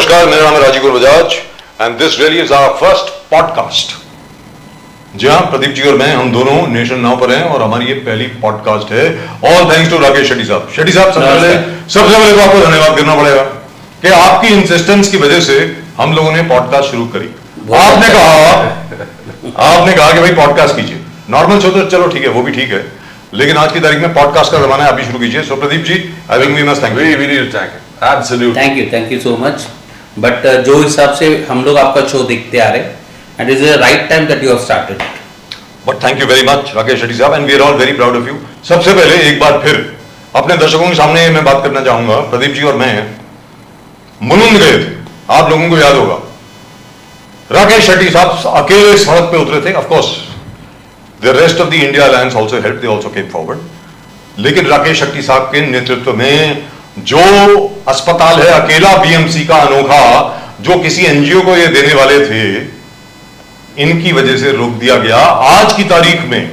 नमस्कार, मेरा नाम है Rajiv Bajaj and this really is our first podcast. जी हाँ, प्रदीप जी और मैं, हम दोनों नेशन नाउ पर हैं और हमारी ये पहली पॉडकास्ट है। All thanks to Rakesh Shetty साहब। शेट्टी साहब, सबसे पहले तो आपको धन्यवाद करना पड़ेगा कि आपकी इंसिस्टेंस की वजह से हम लोगों ने पॉडकास्ट शुरू करी। आपने कहा कि भाई पॉडकास्ट कीजिए। नॉर्मल शो तो चलो ठीक है, वो भी ठीक है, लेकिन आज की तारीख में पॉडकास्ट का जमाना है, आप भी शुरू कीजिए। So Pradeep ji, I will we must thank you. Absolutely. Thank you so much. But जो हिसाब से हम लोग आपका शो देखते आ रहे हैं, and it is the right time that you have started. But thank you very much Rakesh Shetty साहब, and we are all very proud of you. सबसे पहले एक बार फिर अपने दर्शकों के सामने मैं बात करना चाहूंगा। प्रदीप जी और मैं मुलुंड गए थे, आप लोगों को याद होगा। राकेश शेट्टी साहब अकेले सड़क पे उतरे थे। Of course the rest of the India alliance also help, they also came forward, लेकिन राकेश शेट्टी साहब के नेतृत्व में जो अस्पताल है अकेला बीएमसी का अनोखा, जो किसी एनजीओ को ये देने वाले थे, इनकी वजह से रोक दिया गया। आज की तारीख में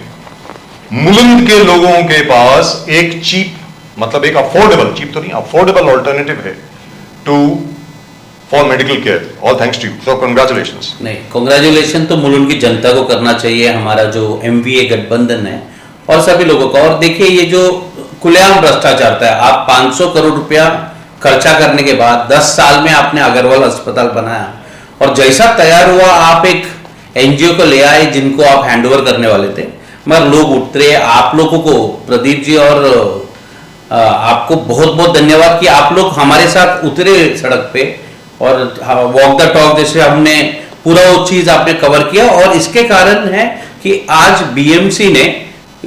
मुलुंड के लोगों के पास एक चीप, मतलब एक अफोर्डेबल, चीप तो नहीं, अफोर्डेबल ऑल्टरनेटिव है to for medical care. All thanks to you, so congratulations. नहीं, कांग्रेचुलेशन तो मुलुंड की जनता को करना चाहिए, हमारा जो एमवीए गठबंधन है और सभी लोगों का। और देखिए, ये जो खुलेआम भ्रष्टाचार था, आप 500 करोड़ रुपया खर्चा करने के बाद 10 साल में आपने अग्रवाल अस्पताल बनाया और जैसा तैयार हुआ आप एक एनजीओ को ले आए जिनको आप हैंडओवर करने वाले थे, मगर लोग उतरे। आप लोगों को, प्रदीप जी और आपको बहुत बहुत धन्यवाद कि आप लोग हमारे साथ उतरे सड़क पे और वॉक द टॉक जैसे हमने पूरा वो चीज आपने कवर किया। और इसके कारण है कि आज बीएमसी ने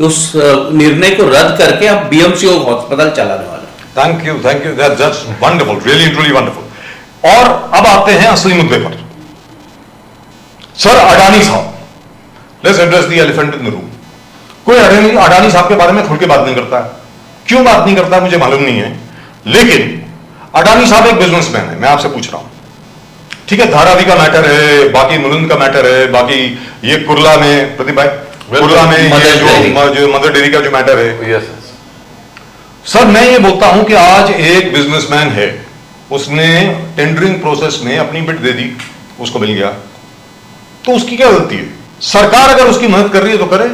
उस निर्णय को रद्द करके अब बीएमसी अस्पताल चलाने वाला। Thank you, that's wonderful, really truly wonderful. और अब आते हैं असली मुद्दे पर। सर अडानी साहब, let's address the elephant in the room. कोई अडानी साहब के बारे में खुल के बात नहीं करता है। क्यों बात नहीं करता है मुझे मालूम नहीं है, लेकिन अडानी साहब एक बिजनेसमैन है। मैं आपसे पूछ रहा हूं, ठीक है, धारावी का मैटर है, बाकी मुलुंड का मैटर है, बाकी ये कुर्ला में, प्रदीप भाई, कुर्ला में जो मदर डेयरी का जो मैटर है। यस सर, मैं ये बोलता हूं कि आज एक बिजनेसमैन है, उसने टेंडरिंग प्रोसेस में अपनी बिड दे दी, उसको मिल गया, तो उसकी क्या गलती है? सरकार अगर उसकी मदद कर रही है तो करे,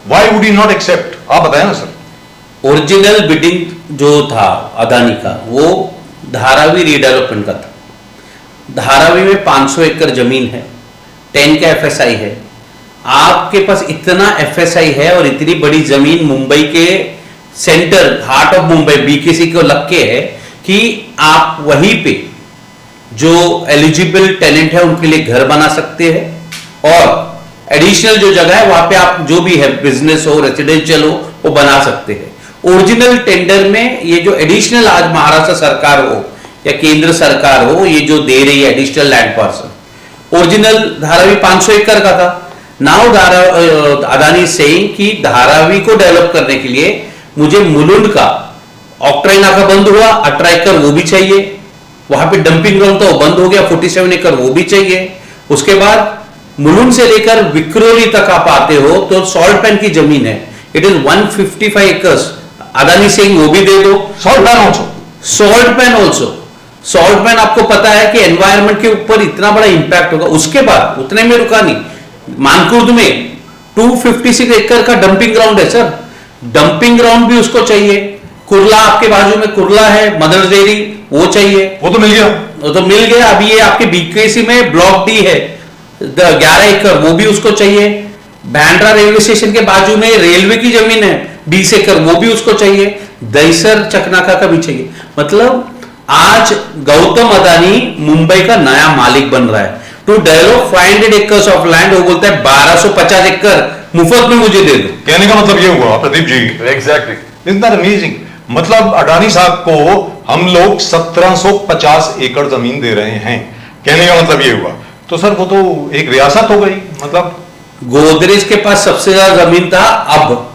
why would he not accept? आप बताएं ना सर। ओरिजिनल बिडिंग जो था अदानी का, वो धारावी रीडेवलपमेंट का था। धारावी में 500 एकड़ जमीन है, 10 का एफएसआई है। आपके पास इतना एफएसआई है और इतनी बड़ी जमीन मुंबई के centre, heart of Mumbai, BKC को लग के है कि आप वहीं पे जो एलिजिबल टेनेंट है उनके लिए घर बना सकते हैं और एडिशनल जो जगह है वहां पे आप जो भी है, बिजनेस हो, रेसिडेंशियल हो, वो बना सकते हैं। ओरिजिनल टेंडर में ये जो एडिशनल आज महाराष्ट्र सरकार हो या केंद्र सरकार हो, ये जो दे रही है additional land parcel, original Dharavi 500 एकड़ का था। नाउ अदानी सेइंग कि धारावी को डेवलप करने के लिए मुझे मुलुंड का ऑक्ट्राई नाका बंद हुआ, 18 एकड़ वो भी चाहिए, वहां पे डंपिंग ग्राउंड था वो बंद हो गया, 47 एकड़ वो भी चाहिए। उसके बाद मुलुंड से लेकर विक्रोली तक आप आते हो तो सॉल्ट पैन की जमीन है, it is 155 acres. Adani saying वो भी दे दो। Salt pan also, salt pan आपको पता है कि एनवायरमेंट के ऊपर इतना बड़ा इंपैक्ट होगा। उसके बाद उतने में रुका नहीं, मानकुर्द में 256 एकड़ का डंपिंग ग्राउंड है सर, डंपिंग ग्राउंड भी उसको चाहिए। कुर्ला आपके बाजू में कुर्ला है, मदर डेयरी, वो चाहिए, वो तो मिल गया, वो तो मिल गया। अभी ये आपके बीकेसी में ब्लॉक डी है 11 एकड़, वो भी उसको चाहिए। बैंड्रा रेलवे स्टेशन के बाजू में रेलवे की जमीन है 20 एकड़, वो भी उसको चाहिए। दहीसर चकनाका का भी चाहिए। मतलब आज गौतम अदानी मुंबई का नया मालिक बन रहा है। To develop 500 acres of land, वो बोलता है 1250 एकड़ मुफ्त में मुझे दे दो। कहने का मतलब ये हुआ Pradeep ji, exactly, isn't that amazing? मतलब अडानी साहब को हम लोग 1750 एकड़ जमीन दे रहे हैं, कहने का मतलब ये हुआ। तो सर वो तो एक रियासत हो गई। मतलब गोदरेज के पास सबसे ज्यादा जमीन था, अब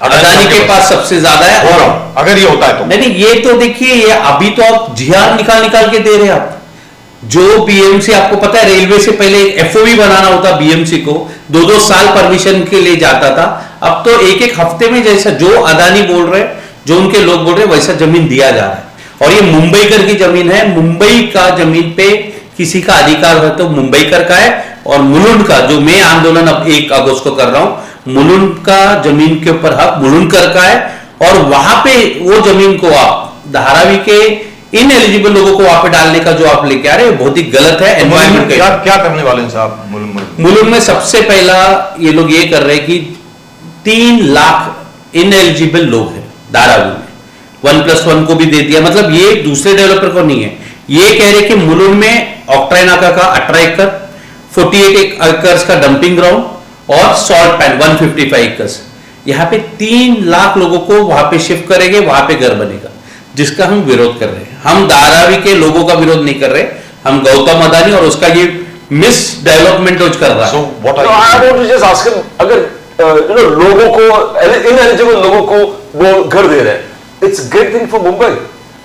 अडानी के पास सबसे ज्यादा है। और अगर ये होता है तो नहीं, ये तो देखिए, ये अभी तो आप जिहार निकाल के दे रहे हैं आप। जो बीएमसी, आपको पता है रेलवे से पहले एफओबी बनाना होता बीएमसी को, 2-2 साल परमिशन के लिए जाता था। अब तो एक हफ्ते में, जैसा जो अदानी बोल रहे, जो उनके लोग बोल रहे, वैसा जमीन दिया जा रहा है। और ये मुंबईकर की जमीन है। मुंबई का जमीन पे किसी का अधिकार है तो मुंबईकर का है, और मुलुंड का, जो मैं आंदोलन अब 1 अगस्त को कर रहा हूं, मुलुंड का जमीन के ऊपर हक मुलुंडकर का है। और वहां पे वो जमीन को आप धारावी के इन एलिजिबल लोगों को वहां पे डालने का जो आप लेके आ रहे हैं बहुत ही गलत है। एनवायरमेंट क्या क्या करने वाले हैं साहब मुलुंड में? सबसे पहला ये लोग ये कर रहे हैं कि 3 लाख इन एलिजिबल लोग हैं धारावी में, 1+1 को भी दे दिया। मतलब ये दूसरे डेवलपर को नहीं है, ये कह रहे कि मुलुंड में ऑक्ट्राई नाका का 18 एकड़, 48 एकर्स का डंपिंग ग्राउंड और सॉल्ट पैन 155 एकर्स, यहां पे 3 लाख लोगों को वहां पे शिफ्ट करेंगे, वहां पे घर बनेगा, जिसका हम विरोध कर रहे हैं। हम धारावी के लोगों का विरोध नहीं कर रहे, हम गौतम अदानी और उसका ये मिस डेवलपमेंट कर रहा है। So what No, I want to just ask him, अगर लोगों को, इनएलिजिबल लोगों को वो घर दे रहे हैं, it's great thing for Mumbai,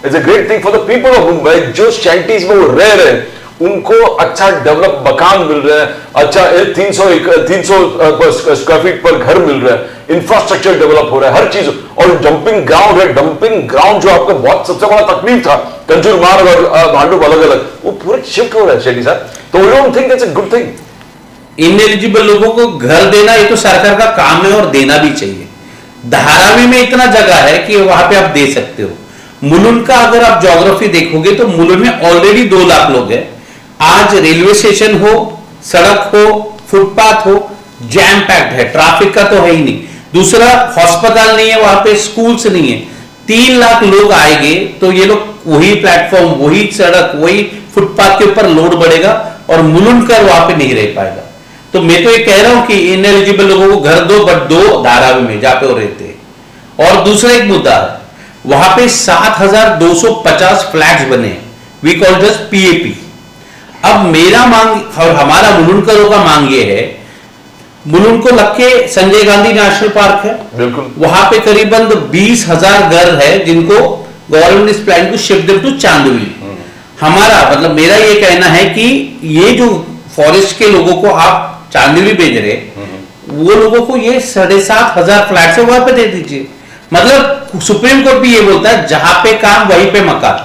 it's a great thing for the people of Mumbai. जो शैंटीज में वो रह रहे हैं उनको अच्छा डेवलप मकान मिल रहा है, अच्छा 300 स्क्वायर फीट पर घर मिल रहा है, इंफ्रास्ट्रक्चर डेवलप हो रहा है, हर चीज। और डंपिंग ग्राउंड है, डंपिंग ग्राउंड जो आपका बहुत सबसे बड़ा तकलीफ था, कंजूर मार्ग और भांडुप अलग अलग, वो पूरे शिफ्ट हो रहा है शेट्टी साहब। तो we don't think that's a good thing. Ineligible लोगों को घर देना ये तो सरकार का काम है और देना भी चाहिए। धारावी में इतना जगह है कि वहां पे आप दे सकते हो। मुलुंड का अगर आप ज्योग्राफी देखोगे तो मुलुंड में ऑलरेडी 2 लाख लोग हैं। आज रेलवे स्टेशन हो, सड़क हो, फुटपाथ हो, जैम पैक्ड है, ट्रैफिक का तो है ही नहीं। दूसरा, अस्पताल नहीं है वहां पे, स्कूल्स नहीं है। 3 लाख लोग आएंगे तो ये लोग वही प्लेटफॉर्म, वही सड़क, वही फुटपाथ के ऊपर लोड बढ़ेगा और मुलुंड कर वहां पे नहीं रह पाएगा। तो मैं तो ये कह रहा हूं कि इनएलिजिबल लोगों को घर दो, बट दो धारावी में जहां पे वो रहते हैं। और दूसरा एक मुद्दा है, वहां पे 7,250 फ्लैट्स बने हैं, वी कॉल जस्ट पीएपी। अब मेरा मांग और हमारा मुलुंडकरों का मांग ये है, मुलुंड को लग के संजय गांधी नेशनल पार्क है, बिल्कुल, वहां पे करीबन 20,000 घर है जिनको गवर्नमेंट इस plan to shift them to Chandoli. हमारा मतलब मेरा ये कहना है कि ये जो फॉरेस्ट के लोगों को आप चांदोली भेज रहे, वो लोगों को ये 7,500 फ्लैट से वहां पे दे दीजिए। मतलब सुप्रीम कोर्ट भी ये बोलता है जहां पे काम वहीं पे मकान।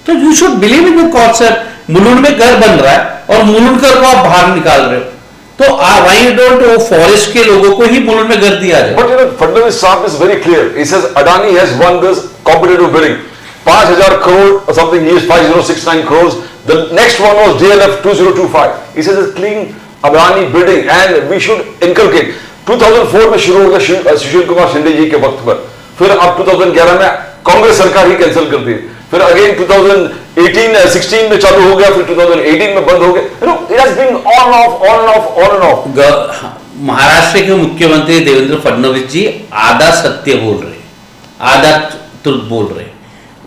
तो you should believe in the concept. Mulund में घर बन रहा है और मुलुंडकर को आप बाहर निकाल रहे हो, तो व्हाई डोंट वो फॉरेस्ट के लोगों को ही मुलुंड में घर दिया जाए? But you know, Fadnavis Saab is very clear. He says Adani has won this competitive bidding. 5,000 crore or something, he is 5,069 crores. The next one was DLF 2025. He says it's clean Adani bidding and we should inculcate. 2004 में शुरू हो गया सुशील कुमार शिंदे जी के वक्त पर, फिर अब 2011 में कांग्रेस सरकार ही कैंसिल कर दी, फिर अगेन 2016 में चालू हो गया, फिर 2018 में बंद हो गया। You know, it has been on and off. Maharashtra के मुख्यमंत्री देवेंद्र फडणवीस जी आधा सत्य बोल रहे, आधा तुरंत बोल रहे।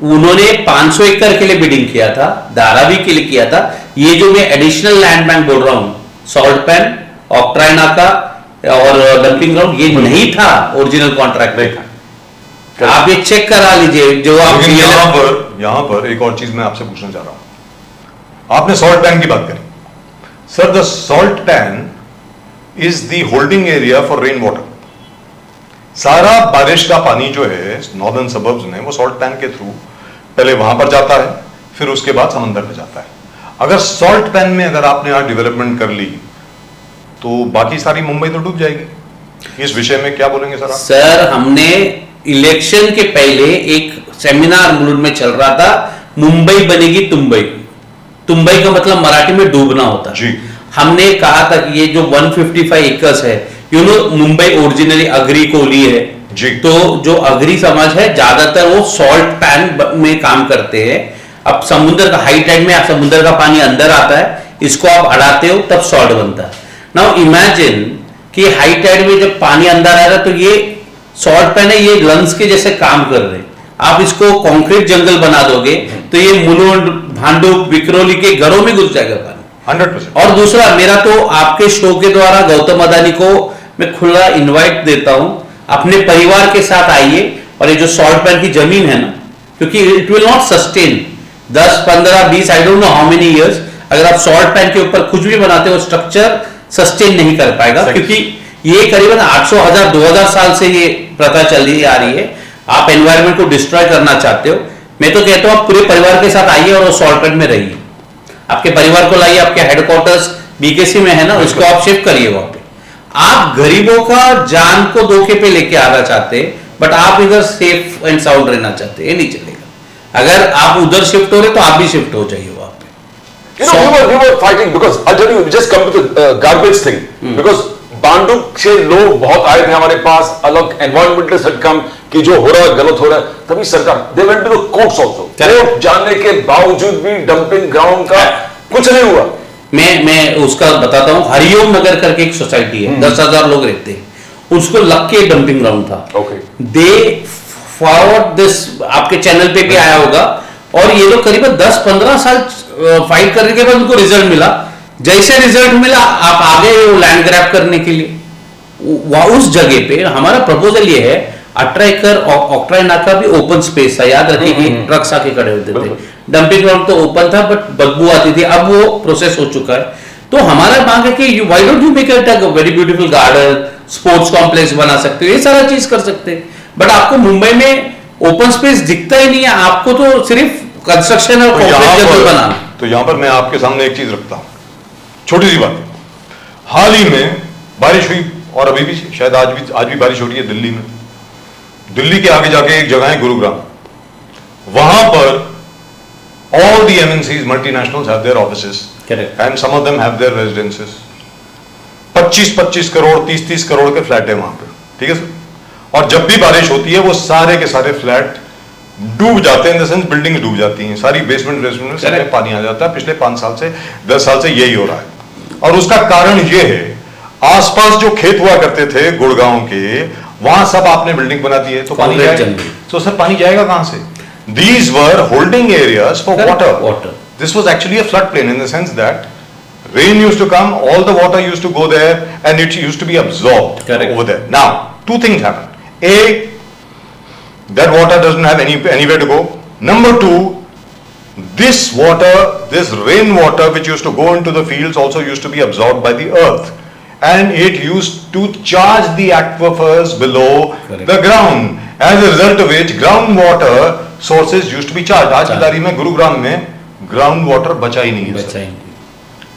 उन्होंने 500 एकड़ के लिए बिडिंग किया था, धारावी के लिए किया था। ये जो मैं एडिशनल लैंड बैंक बोल रहा हूं, सॉल्ट पैन, ऑक्ट्राई नाका और डंपिंग ग्राउंड, ये नहीं था ओरिजिनल कॉन्ट्रैक्ट में। आप ये चेक करा लीजिए जो आप। यहां पर एक और चीज मैं आपसे पूछना चाह रहा हूं। आपने सॉल्ट टैंक की बात करी, sir the salt tank is the holding area for rain water. सारा बारिश का पानी जो है नॉर्दर्न सबर्ब्स में, वो सॉल्ट टैंक के थ्रू पहले वहां पर जाता है, फिर उसके बाद समंदर में जाता है। अगर सॉल्ट पैन में अगर आपने आज डेवलपमेंट कर ली तो बाकी सारी मुंबई तो डूब जाएगी। इस विषय में क्या बोलेंगे सर आप? सर, हमने इलेक्शन के पहले एक सेमिनार मुलुंड में चल रहा था, मुंबई बनेगी तुम्बई। तुम्बई का मतलब मराठी में डूबना होता है। हमने कहा था कि ये जो 155 एकर्स है, you know Mumbai originally Agri Koli है जी, तो जो अग्री समाज है ज्यादातर वो सॉल्ट पैन में काम करते हैं। अब समुद्र का हाई टाइड में समुद्र का पानी अंदर आता है, इसको आप हटाते हो तब सॉल्ट बनता है। नाउ इमेजिन कि हाई टाइड में जब पानी अंदर आ रहा है तो ये सॉल्ट पैन है, ये लंग्स के जैसे काम कर रहे हैं। आप इसको कंक्रीट जंगल बना दोगे तो ये मुलुंड, भांडुप, विक्रोली के घरों में घुस जाएगा पानी 100%। और दूसरा, मेरा तो आपके शो के द्वारा गौतम अदानी को मैं खुला इनवाइट देता हूं, अपने परिवार के साथ आइए और ये जो सॉल्ट पैन की जमीन है ना, क्योंकि it will not sustain 10, 15, 20 I don't know how many years. अगर आप सॉल्ट पैन के ऊपर कुछ भी बनाते हो, स्ट्रक्चर सस्टेन नहीं कर पाएगा, क्योंकि ये करीबन 800, 1000, 2000 साल से ये प्रथा चली आ रही है। आप एनवायरमेंट को डिस्ट्रॉय करना चाहते हो, मैं तो कहता हूं आप पूरे परिवार के साथ आइए और उस शॉर्टकट में रहिए, आपके परिवार को लाइए, आपके हेडक्वार्टर्स बीकेसी में है ना, उसको आप शिफ्ट करिए वहां पे। आप गरीबों का जान को धोखे पे लेके आना चाहते, बट आप इधर सेफ एंड साउंड रहना चाहते, ये नहीं चलेगा। अगर आप उधर शिफ्ट हो रहे तो आप भी शिफ्ट हो जाइए वहां पे। You know, we were fighting because I'll tell you, just come to the garbage thing. Because बांडुक से लोग बहुत आए थे हमारे पास, अलग एनवायरमेंटलिस्ट had come कि जो हो रहा है गलत हो रहा है, तभी सरकार they went to the courts also. Court जाने के बावजूद भी डंपिंग ग्राउंड का कुछ नहीं हुआ। मैं उसका बताता हूँ, हरिओम नगर करके एक सोसाइटी है, 10,000 लोग रहते हैं, उसको लग के डंपिंग ग्राउंड था। दे फॉरवर्ड दिस, आपके चैनल पे भी आया होगा, और ये लोग करीबन 10-15 साल फाइट करने के बाद उनको रिजल्ट मिला। जैसे रिजल्ट मिला आप आगे लैंड ग्रैब करने के लिए उस जगह पे हमारा प्रपोजल ये है, 18 एकड़ ऑक्ट्राई नाका भी ओपन स्पेस था, याद रखिए, ट्रक्स आके खड़े होते थे, डंपिंग ग्राउंड तो ओपन था बट बदबू आती थी, अब वो प्रोसेस हो चुका है। तो हमारा मांग है कि why don't you make it a very beautiful garden, sports complex बना सकते हो, ये सारा चीज कर सकते हैं, बट आपको मुंबई में ओपन स्पेस दिखता ही नहीं है, आपको तो सिर्फ कंस्ट्रक्शन और कॉम्प्लेक्स बनाना। तो यहां पर मैं आपके सामने एक चीज रखता हूं, छोटी सी बात। हाल ही में बारिश हुई, और अभी भी शायद आज भी बारिश हो रही है दिल्ली में। दिल्ली के आगे जाके एक जगह है गुरुग्राम, वहां पर all the MNCs, multinationals have their offices. Correct. And some of them have their residences. 25-25 crore 30-30 crore के फ्लैट है वहां पे, ठीक है सर। और जब भी बारिश होती है वो सारे के सारे फ्लैट डूब जाते हैं, इन द सेंस बिल्डिंग डूब जाती हैं, सारी बेसमेंट में सारे पानी आ जाता है। पिछले 5 साल से 10 साल से यही हो रहा है, और उसका कारण ये है, आसपास जो खेत हुआ करते थे गुड़गांव के, वहां सब आपने बिल्डिंग बना दी है, तो पानी जाएगा, तो सर पानी जाएगा कहां से? These were holding areas for water. This was actually a floodplain in the sense that rain used to come, all the water used to go there, and it used to be absorbed over there. Now, two things happen. A, that water doesn't have anywhere to go. Number two, this water, this rainwater which used to go into the fields also used to be absorbed by the earth, and it used to charge the aquifers below the ground. As a result of which, groundwater sources used to be charged. आज की तारीख में गुरुग्राम में ground water बचा ही नहीं है,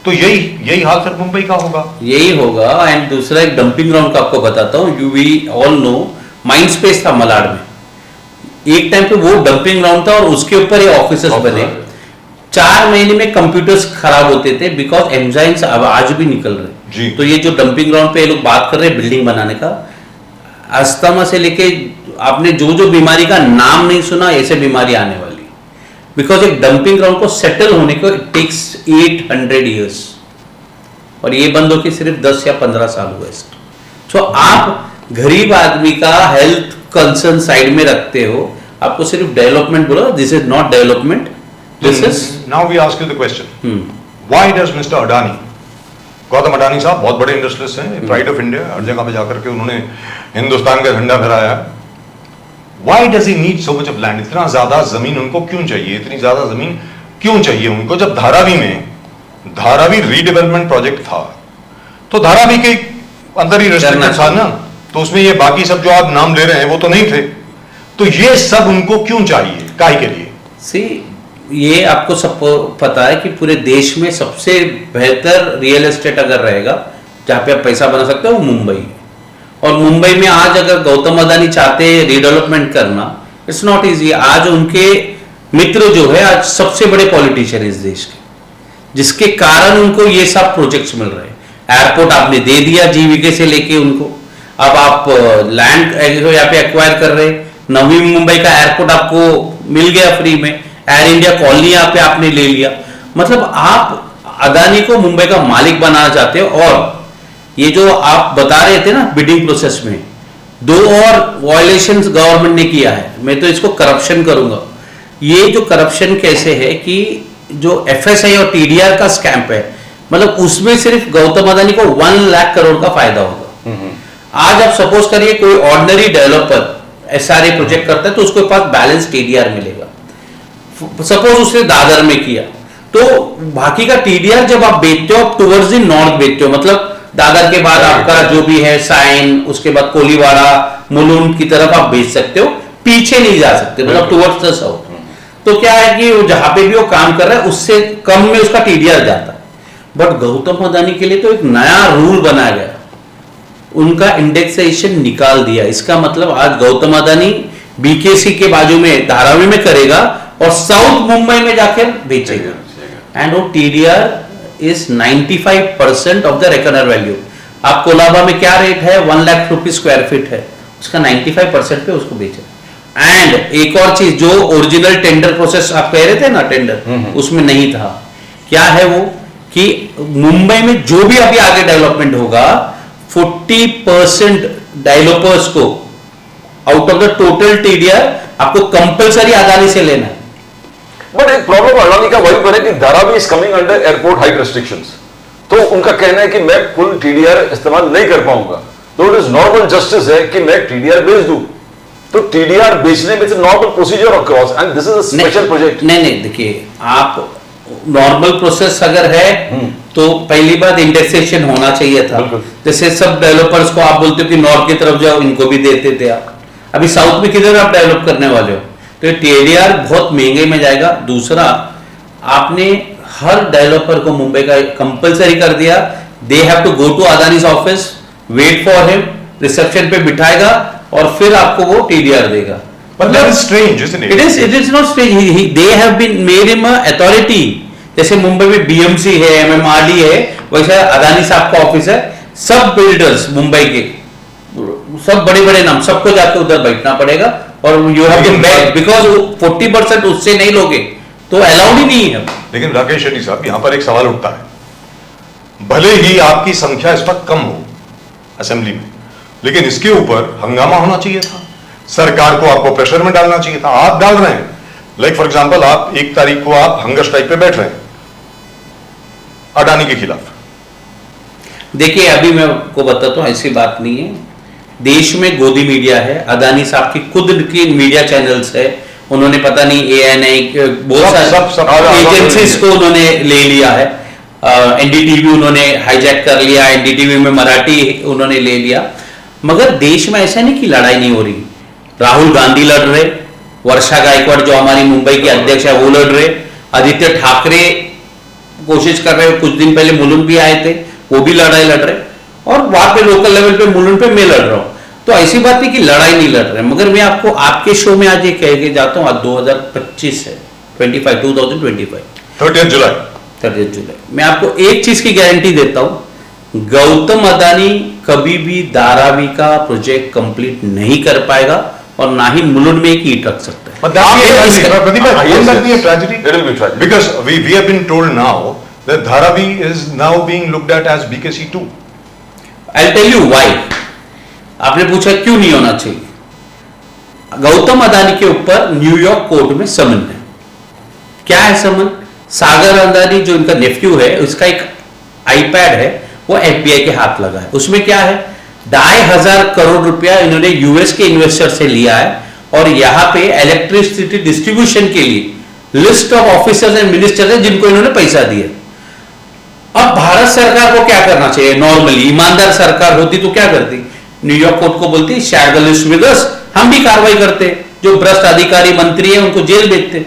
तो यही हाल फिर मुंबई का होगा, यही होगा। एंड दूसरा एक डंपिंग ग्राउंड का आपको बताता हूँ, you we all know, mind space था मलाड में, एक टाइम पे वो डंपिंग ग्राउंड था और उसके ऊपर ये ऑफिसेस बने। 4 महीने में कंप्यूटर्स खराब होते थे बिकॉज एंजाइम्स अब आज भी निकल रहे। तो ये जो डंपिंग ग्राउंड पे ये लोग बात कर रहे हैं बिल्डिंग बनाने का, अस्थमा से लेके आपने जो बीमारी का नाम नहीं सुना, ऐसे बीमारी आने वाली, बिकॉज एक डंपिंग ग्राउंड को सेटल होने को इट टेक्स 800 ईयर्स, और ये बंद होके सिर्फ 10 या 15 साल हुए। तो आप गरीब आदमी का हेल्थ कंसर्न साइड में रखते हो, आपको सिर्फ डेवलपमेंट बोलो, this is not development, this is. Now we ask you the question, why does mister Adani, Gautam Adani साहब बहुत बड़े इंडस्ट्रियलिस्ट हैं, प्राइड ऑफ इंडिया, हर जगह पे जाकर के उन्होंने हिंदुस्तान का झंडा फहराया। Why does he need so much of land? इतना ज्यादा जमीन उनको क्यों चाहिए, इतनी ज्यादा जमीन क्यों चाहिए उनको? जब धारावी रीडेवलपमेंट प्रोजेक्ट था, तो धारावी के अंदर ही रेस्ट्रिक्टेड था ना, तो उसमें ये बाकी सब जो आप नाम ले रहे हैं वो तो नहीं थे, तो ये सब उनको क्यों चाहिए, काहे के लिए? सी, ये आपको सब पता है कि पूरे देश में सबसे बेहतर रियल एस्टेट अगर रहेगा जहां पे आप पैसा बना सकते हो वो मुंबई है। और मुंबई में आज अगर गौतम अदानी चाहते हैं रीडेवलपमेंट करना, इट्स नॉट इजी। आज उनके मित्र जो है आज सबसे बड़े पॉलिटिशियन इस देश के, जिसके कारण उनको ये सब प्रोजेक्ट्स मिल रहे हैं। एयरपोर्ट आपने दे दिया जीवीके से लेके उनको, अब आप लैंड यहाँ पे एक्वायर कर रहे, नवी मुंबई का एयरपोर्ट आपको मिल गया फ्री में, एयर इंडिया कॉलोनी यहाँ पे आपने ले लिया। मतलब आप अदानी को मुंबई का मालिक बनाना चाहते हो। और ये जो आप बता रहे थे ना बिडिंग प्रोसेस में 2 और वायलेशंस गवर्नमेंट ने किया है, मैं तो इसको करप्शन करूंगा। ये जो करप्शन कैसे है कि जो एफएसआई और टीडीआर का स्कैम है, मतलब उसमें सिर्फ गौतम अदानी को 1 लाख करोड़ का फायदा होगा। आज आप सपोज करिए कोई ऑर्डिनरी डेवलपर एसआरए प्रोजेक्ट करता है तो उसके पास बैलेंस टीडीआर मिलेगा। सपोज उसने दादर में किया तो बाकी का टीडीआर जब आप बेचते हो आप टुवर्ड्स द नॉर्थ बेचते हो, मतलब दादर के बाद आपका जो भी है साइन, उसके बाद कोलीवाड़ा, मुलुंड की तरफ आप बेच सकते हो, पीछे नहीं जा सकते, मतलब टुवर्ड्स द साउथ। तो क्या है कि वो जहां पे भी वो काम कर रहा है उससे कम में उसका टीडीआर जाता है। बट गौतम अदानी के लिए तो एक नया रूल बनाया गया, उनका इंडेक्सेशन निकाल दिया। इसका मतलब आज गौतम अदानी बीकेसी के बाजू में धारावी में करेगा और साउथ मुंबई में जाकर बेचेगा, एंड वो TDR is 95% of the reckoner value. आप कोलाबा में क्या रेट है, 1 लाख रुपए स्क्वायर फीट है, उसका 95% पे उसको बेचा। एंड एक और चीज, जो ओरिजिनल टेंडर प्रोसेस आप कह रहे थे ना, टेंडर उसमें नहीं था। क्या है वो कि मुंबई में जो भी अभी आगे डेवलपमेंट होगा 40% डेवलपर्स को out of the total TDR आपको कंपलसरी अदानी से लेना है। बट एक प्रॉब्लम अडानी का वही पर है कि Dharavi is coming under airport height restrictions, तो उनका कहना है कि मैं फुल टीडीआर इस्तेमाल नहीं कर पाऊंगा, तो इट इज नॉर्मल जस्टिस है कि मैं टीडीआर बेच दूं। तो टीडीआर बेचने में normal procedure of cross, and this is a special project. नहीं, देखिए आप नॉर्मल प्रोसेस अगर है तो पहली बात इंडेक्सेशन होना चाहिए था। जैसे सब डेवलपर्स को आप बोलते हो कि नॉर्थ की तरफ जाओ, इनको भी देते थे आप। अभी साउथ में किधर आप डेवलप करने वाले हो, तो टीडीआर बहुत महंगे में जाएगा। दूसरा, आपने हर डेवलपर को मुंबई का कंपलसरी कर दिया, they have to go to Adani's office, wait for him, reception पे बिठाएगा और फिर आपको वो टीडीआर देगा। But that is strange, isn't it? It is not strange. They have been made him a authority. जैसे मुंबई में बीएमसी है, एमएमआरडी है, वैसे अदानी साहब का ऑफिस है। सब बिल्डर्स मुंबई के, सब बड़े बड़े नाम, सबको जाके उधर बैठना पड़ेगा और you have to back, because 40% उससे नहीं लोगे तो अलाउड ही नहीं है। लेकिन राकेश शेट्टी साहब, यहां पर एक सवाल उठता है, भले ही आपकी संख्या इस वक्त कम हो असेंबली में, लेकिन इसके ऊपर हंगामा होना चाहिए था, सरकार को आपको प्रेशर में डालना चाहिए था। आप डाल रहे हैं, लाइक फॉर एग्जांपल आप 1 तारीख को आप हंगर स्ट्राइक पे बैठ रहे हैं अडानी के खिलाफ। देखिए अभी मैं आपको बताता हूं, ऐसी बात नहीं है। देश में गोदी मीडिया है, अदानी साहब की खुद की मीडिया चैनल्स है, उन्होंने पता नहीं ANI बहुत सारे एजेंसीज को उन्होंने ले लिया है। एनडीटीवी उन्होंने हाईजैक कर लिया, एनडीटीवी में मराठी उन्होंने ले लिया। मगर देश में ऐसा नहीं कि लड़ाई नहीं हो रही। राहुल गांधी लड़ रहे, वर्षा गायकवाड़ जो हमारी मुंबई की अध्यक्ष है वो लड़ रहे, आदित्य ठाकरे कोशिश कर रहे, कुछ दिन पहले मुलुंड भी आए थे, वो भी लड़ाई लड़ रहे, और वहां पे लोकल लेवल पे मुलुंड पे मैं लड़ रहा हूं। तो ऐसी बात नहीं कि लड़ाई नहीं लड़ रहे। मगर मैं आपको आपके शो में आज ये कह के जाता हूं, आज 2025 है, 2025 30 जुलाई। मैं आपको एक चीज की गारंटी देता हूं, गौतम अदानी कभी भी धारावी का प्रोजेक्ट कंप्लीट नहीं कर पाएगा और ना ही मुलुंड में एक ईंट रख सकता है। But that's the tragedy. Pradeep, won't that be a tragedy? It will be tragic. Because we have been told now that Dharavi is now being looked at as BKC 2. I'll tell you why. आपने पूछा क्यों नहीं होना चाहिए। गौतम अदानी के ऊपर New York court में समन है। क्या है समन? सागर अदानी जो इनका नेफ्यू है, उसका एक आईपैड है, वो FBI के हाथ लगा है। उसमें क्या है, 2,500 करोड़ रुपया इन्होंने यूएस के इन्वेस्टर से लिया है और यहां पे इलेक्ट्रिसिटी डिस्ट्रीब्यूशन के लिए list of officers and ministers हैं जिनको इन्होंने पैसा दिया। अब भारत सरकार को क्या करना चाहिए? नॉर्मली ईमानदार सरकार होती तो क्या करती? न्यूयॉर्क कोर्ट को बोलती share the list with us, हम भी कार्रवाई करते, जो भ्रष्ट अधिकारी मंत्री है उनको जेल भेजते।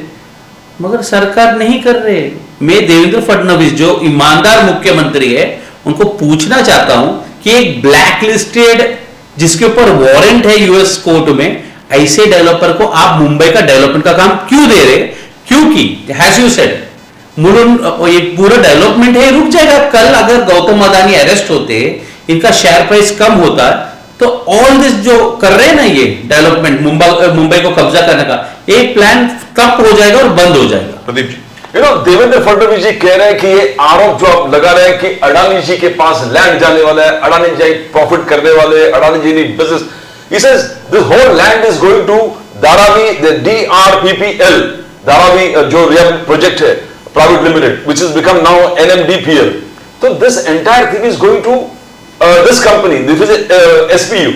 मगर सरकार नहीं कर रहे। मैं देवेंद्र फडणवीस जो ईमानदार मुख्यमंत्री है उनको पूछना चाहता हूं कि एक ब्लैक लिस्टेड जिसके ऊपर वारंट है यूएस कोर्ट में, ऐसे डेवलपर को आप मुंबई का डेवलपमेंट का काम क्यों दे रहे? क्योंकि हैज यू सेड मुलुंड ये पूरा डेवलपमेंट है रुक जाएगा। कल अगर गौतम अदानी अरेस्ट होते, इनका शेयर प्राइस कम होता, तो ऑल दिस जो कर रहे हैं ना ये डेवलपमेंट मुंबई को कब्जा करने का, एक प्लान कब हो जाएगा और बंद हो जाएगा। प्रदीप जी, देवेंद्र फडणवीस जी कह रहे हैं कि ये आरोप जो आप लगा रहे हैं कि अडानी जी के पास लैंड जाने वाला है, अडानी जी प्रॉफिट करने वाले, Adani ji need business. He says this whole land is going to Dharavi, the DRPPL, Dharavi जो रियल प्रोजेक्ट है private limited, which has become now NMDPL. So this entire thing is going to this company, this is SPU.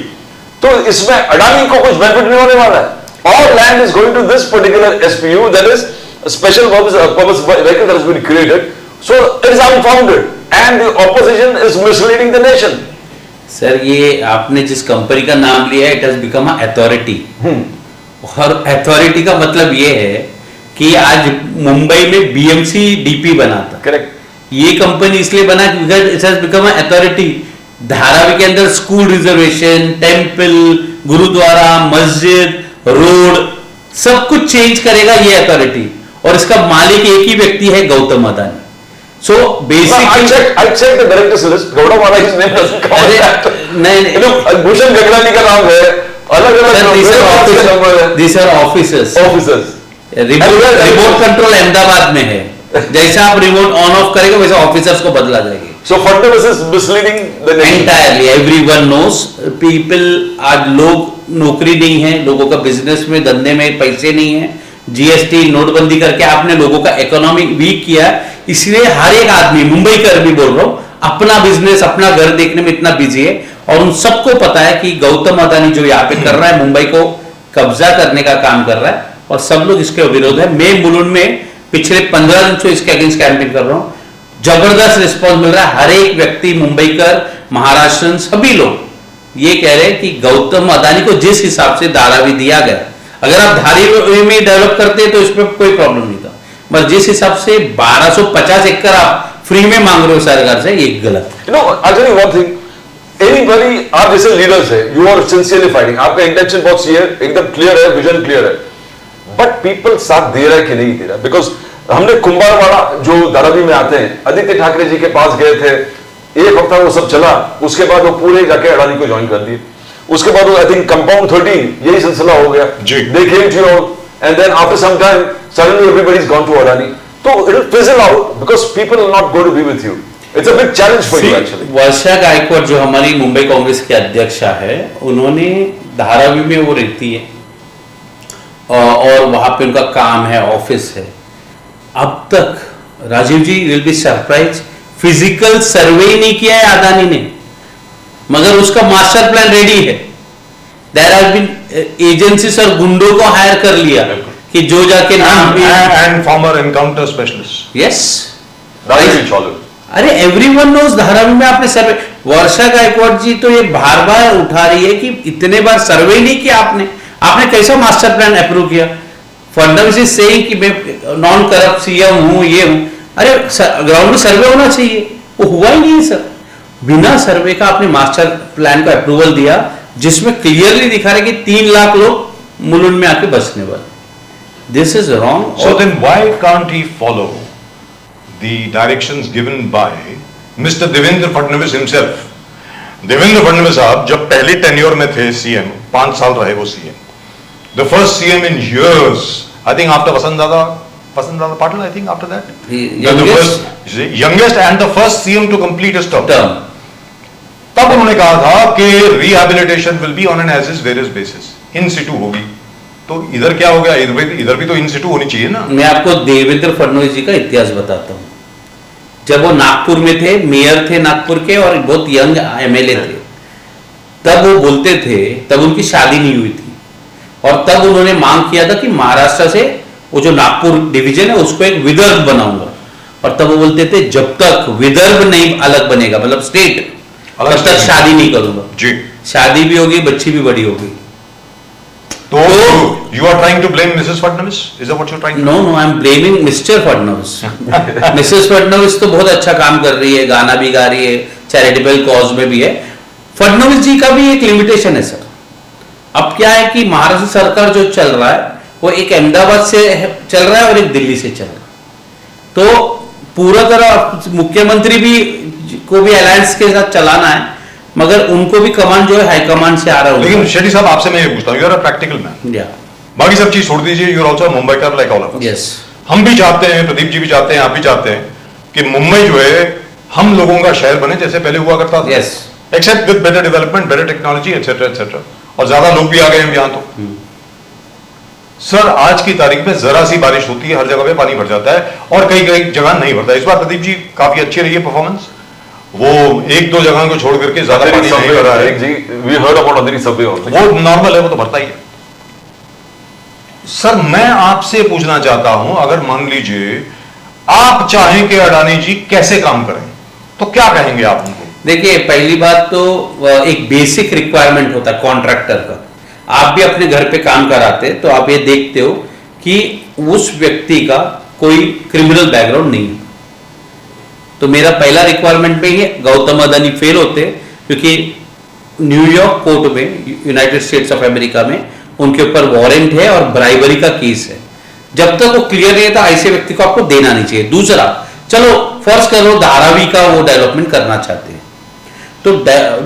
तो इसमें अडानी को कुछ benefit नहीं होने वाला है। All land is going to this particular SPU, that is a special purpose vehicle that has been created. So it is unfounded and the opposition is misleading the nation. Sir ये आपने जिस company का नाम लिया है, it has become a authority. और authority का मतलब ये है कि आज मुंबई में बीएमसी डीपी बना था। करेक्ट। ये कंपनी इसलिए बना because it has become a authority. Dharavi के अंदर स्कूल रिजर्वेशन, टेम्पल, गुरुद्वारा, मस्जिद, रोड सब कुछ चेंज करेगा ये अथॉरिटी, और इसका मालिक एक ही व्यक्ति है, Gautam Adani. So basically I checked the directors list. Gautam Adani's name doesn't come on that. नहीं, You know, भूषण गगरानी का नाम है, अलग-अलग these are officers. Officers. Remote control Ahmedabad में है, जैसा आप रिमोट ऑन ऑफ करेगा वैसे ऑफिसर्स को बदला जाएगी। So Fadnavis is misleading the nation. Entirely everyone knows people. आज लोग नौकरी नहीं है, लोगों का बिजनेस में धंधे में पैसे नहीं है, जीएसटी नोटबंदी करके आपने लोगों का इकोनॉमी वीक किया, इसलिए हर एक आदमी, मुंबई कर भी बोल रहा हूं, अपना बिजनेस अपना घर देखने में इतना बिजी है, और उन सबको पता है कि गौतम अदानी जो यहाँ पे कर रहा है मुंबई को कब्जा करने का काम कर रहा है, और सब लोग इसके विरोध है। मैं मुलुंड में पिछले 15 दिन से इसके अगेंस्ट कैंपेन कर रहा हूं, जबरदस्त रिस्पॉन्स मिल रहा है। हर एक व्यक्ति, मुंबईकर, महाराष्ट्र, सभी लोग ये कह रहे हैं कि गौतम अदानी को जिस हिसाब से धारावी दिया गया, अगर आप धारावी में डेवलप करते तो इसमें कोई प्रॉब्लम नहीं था, मगर जिस हिसाब से 1250 एकड़ आप फ्री में मांग रहे हो सरकार से, ये गलत है। You know, I'll tell you one thing. Anybody, आप जैसे लीडर्स है, you are sincerely fighting. आपका इंटेंशन बहुत एकदम क्लियर है, विजन क्लियर है, बट पीपल साथ दे रहा है कि नहीं दे रहा? बिकॉज हमने कुंभारवाड़ा जो धारावी में आते हैं, आदित्य ठाकरे जी के पास गए थे, एक हफ्ता वो सब चला, उसके बाद वो पूरे जाके अडानी को ज्वाइन कर दिए, उसके बाद वो आई थिंक कंपाउंड 13 यही सिलसिला हो गया। They came to you and then after some time suddenly everybody's gone to Adani. So it will fizzle out because people are not going to be with you. It's a big challenge for you actually. वर्षा गायकवाड़ जो हमारी मुंबई कांग्रेस की अध्यक्षा है, उन्होंने धारावी में वो रहती है और वहां पे उनका काम है, ऑफिस है। अब तक राजीव जी विल बी सरप्राइज, फिजिकल सर्वे नहीं किया है अदानी ने, मगर उसका मास्टर प्लान रेडी है। देयर हैव बीन एजेंसीज और गुंडों को हायर कर लिया कि जो जाके नाम भी and farmer encounter specialist. Yes, अरे अरे एवरीवन नोज धारावी में आपने सर्वे। वर्षा गायकवाड़ जी तो ये बार बार उठा रही है कि इतने बार सर्वे नहीं किया आपने कैसा मास्टर प्लान अप्रूव किया? फडणवीस इज सेइंग कि मैं नॉन करप्ट सीएम हूं, ये हूं। अरे ग्राउंड में सर्वे होना चाहिए, वो हुआ ही नहीं सर। बिना सर्वे का आपने मास्टर प्लान का अप्रूवल दिया, जिसमें क्लियरली दिखा रहे कि 3 लाख लोग मुलुंड में आके बसने वाले। This is wrong. So then why can't he follow the directions given by Mr. Devendra Fadnavis himself? Devendra Fadnavis साहब जब पहली टेन्योर में थे सीएम, 5 साल रहे वो CM, the first CM in years, I think after Vasant Dada Patil, I think after that, the youngest and the first CM to complete his term. तब उन्होंने कहा था कि rehabilitation will be on an as is where is basis, in situ होगी। तो इधर क्या हो गया? इधर भी तो इन situ होनी चाहिए ना। मैं आपको देवेंद्र फडणवीस जी का इतिहास बताता हूँ। जब वो नागपुर में थे, मेयर थे नागपुर के और बहुत यंग एमएलए थे, तब वो बोलते थे, तब उनकी शादी नहीं हुई थी, और तब उन्होंने मांग किया था कि महाराष्ट्र से वो जो नागपुर डिवीजन है उसको एक विदर्भ बनाऊंगा, और तब वो बोलते थे जब तक विदर्भ नहीं अलग बनेगा, मतलब स्टेट, तब तक शादी नहीं करूंगा। जी, शादी भी होगी, बच्ची भी बड़ी होगी। तो you are trying to blame Mrs. Fadnavis? Is that what you're trying to? No, I am blaming Mr. Fadnavis. Mrs Fadnavis तो बहुत अच्छा काम कर रही है, गाना भी गा रही है, चैरिटेबल कॉज में भी है। फडणवीस जी का भी एक लिमिटेशन है सर। अब क्या है कि महाराष्ट्र सरकार जो चल रहा है वो एक अहमदाबाद से चल रहा है और एक दिल्ली से चल रहा है, तो पूरा तरह मुख्यमंत्री भी को भी अलायंस के साथ चलाना है, मगर उनको भी कमांड जो है हाईकमांड से आ रहा है। लेकिन शेट्टी साहब आपसे मैं ये पूछता हूँ, you are a practical man, बाकी सब चीज छोड़ दीजिए, you are also Mumbaikar like all of us. Yes, हम भी चाहते हैं, प्रदीप जी भी चाहते हैं, आप भी चाहते हैं कि मुंबई जो है हम लोगों का शहर बने जैसे पहले हुआ करता था। Yes, except with better development, better technology etcetera etcetera, और ज्यादा लोग भी आ गए हैं यहाँ। तो सर आज की तारीख में जरा सी बारिश होती है, हर जगह पे पानी भर जाता है, और कई कई जगह नहीं भरता है। इस बार प्रदीप जी काफी अच्छी रही है परफॉर्मेंस, वो 1-2 जगह को छोड़ करके ज्यादा पानी नहीं भरा है। We heard about Adani subway also. वो नॉर्मल है, वो तो भरता ही है। सर मैं आपसे पूछना चाहता हूं, अगर मान लीजिए आप चाहें कि अडानी जी कैसे काम करें, तो क्या कहेंगे आप उनको? देखिए पहली बात तो एक बेसिक रिक्वायरमेंट होता है कॉन्ट्रैक्टर का। आप भी अपने घर पे काम कराते तो आप ये देखते हो कि उस व्यक्ति का कोई क्रिमिनल बैकग्राउंड नहीं है। तो मेरा पहला रिक्वायरमेंट में ही गौतम अदानी फेल होते, क्योंकि न्यूयॉर्क कोर्ट में, यूनाइटेड स्टेट्स ऑफ अमेरिका में उनके ऊपर वारंट है और ब्राइबरी का केस है। जब तक वो क्लियर नहीं था, ऐसे व्यक्ति को आपको देना नहीं चाहिए। दूसरा, चलो फर्ज करो धारावी का वो डेवलपमेंट करना चाहते हैं, तो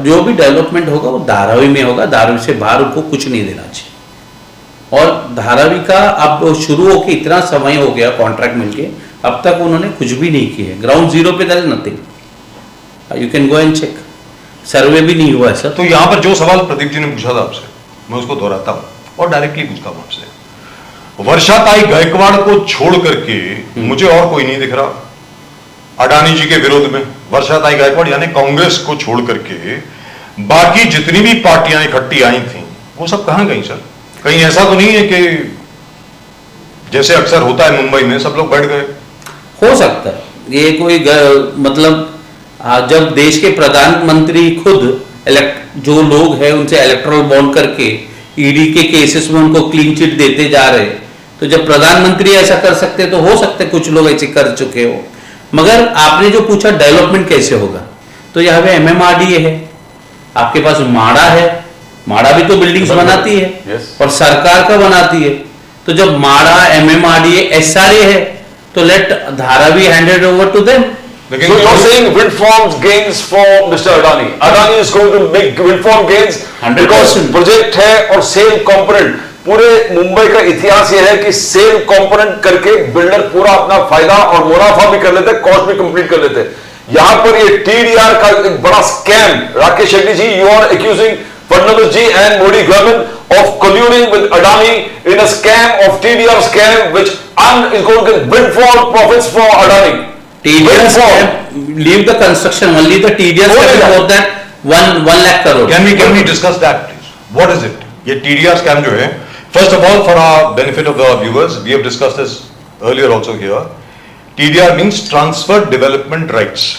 जो भी डेवलपमेंट होगा वो धारावी में होगा, धारावी से बाहर उनको कुछ नहीं देना चाहिए। और धारावी का अब शुरू होके इतना समय हो गया कॉन्ट्रैक्ट मिलके, अब तक उन्होंने कुछ भी नहीं किया है। ग्राउंड जीरो पे there is nothing, you can go and check, survey भी नहीं हुआ है सर। तो यहाँ पर जो सवाल प्रदीप जी ने पूछा था आपसे, मैं उसको दोहराता हूँ और डायरेक्टली पूछता हूँ आपसे। वर्षाताई गायकवाड़ को छोड़ करके मुझे और कोई नहीं दिख रहा अडानी जी के विरोध में। वर्षाताई गायकवाड़ यानी कांग्रेस को छोड़ करके बाकी जितनी भी पार्टियां इकट्ठी आई थी वो सब कहां गई सर? कहीं ऐसा तो नहीं है कि जैसे अक्सर होता है मुंबई में सब लोग बैठ गए? हो सकता है ये कोई मतलब जब देश के प्रधानमंत्री खुद जो लोग हैं उनसे इलेक्टोरल बॉन्ड करके ईडी के केसेस में उनको क्लीन चिट देते जा रहे, तो जब प्रधानमंत्री ऐसा कर सकते तो हो सकते कुछ लोग ऐसे कर चुके हो। मगर आपने जो पूछा डेवलपमेंट कैसे होगा, तो यहाँ पे एमएमआरडीए है, आपके पास माड़ा है, माड़ा भी तो बिल्डिंग्स बनाती है और सरकार का बनाती है। तो जब माड़ा, एमएमआरडीए, एसआरए है, तो let Dharavi handed over to them. So you're saying wind farm gains for Mr. Adani. Adani is going to make wind farm gains 100%. because project है और सेल कंपोनेंट। पूरे मुंबई का इतिहास ये है कि सेल कंपोनेंट करके बिल्डर पूरा अपना फायदा और मुनाफा भी कर लेते, कॉस्ट भी कंप्लीट कर लेते। यहाँ पर ये टीडीआर का एक बड़ा scam, Rakesh Shetty ji, you are accusing Fadnavis ji and Modi government of colluding with Adani in a scam of TDR scam, which is going to get windfall profits for Adani. TDR scam, leave the construction, only the TDR scam is more than 1 lakh crore. Can we discuss that please? What is it? ये TDR scam जो है, first of all, for our benefit of the viewers, we have discussed this earlier also here. TDR means transfer development rights.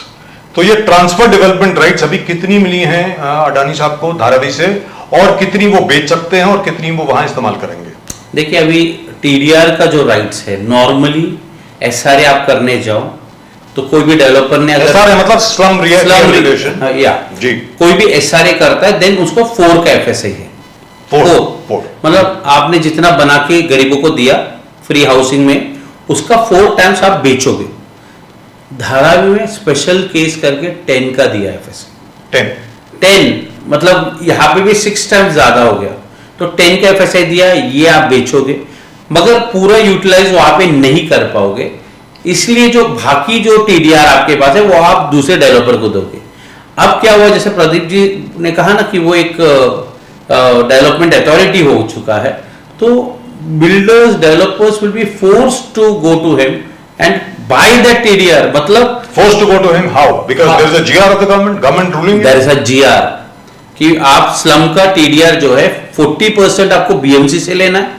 तो ये transfer development rights अभी कितनी मिली हैं अडानी साहब को धारावी से, और कितनी वो बेच सकते हैं और कितनी वो वहां इस्तेमाल करेंगे? देखिए, अभी टीडीआर का जो राइट्स है, नॉर्मली एसआरए आप करने जाओ तो कोई भी डेवलपर ने, अगर एसआरए मतलब स्लम रिहेबिलिटेशन, या जी, कोई भी एसआरए करता है देन उसको 4 का एफएसआई है। 4 मतलब आपने जितना बना के गरीबों को दिया फ्री हाउसिंग में, उसका 4 टाइम्स आप बेचोगे। धारावी में स्पेशल केस करके 10 का दिया एफएसआई। 10 मतलब यहाँ पे भी 6 टाइम्स ज्यादा हो गया, तो 10 का एफएसआई दिया, ये आप बेचोगे, मगर पूरा यूटिलाइज वहां पे नहीं कर पाओगे। इसलिए जो बाकी जो टीडीआर आपके पास है वो आप दूसरे डेवलपर को दोगे। अब क्या हुआ, जैसे प्रदीप जी ने कहा ना कि वो एक डेवलपमेंट अथॉरिटी हो चुका है, तो builders, developers will be forced to go to him and buy that TDR. मतलब forced to go to him, how? Because there is a GR of the government ruling. There is a GR कि आप slum का TDR जो है 40% आपको BMC से लेना है,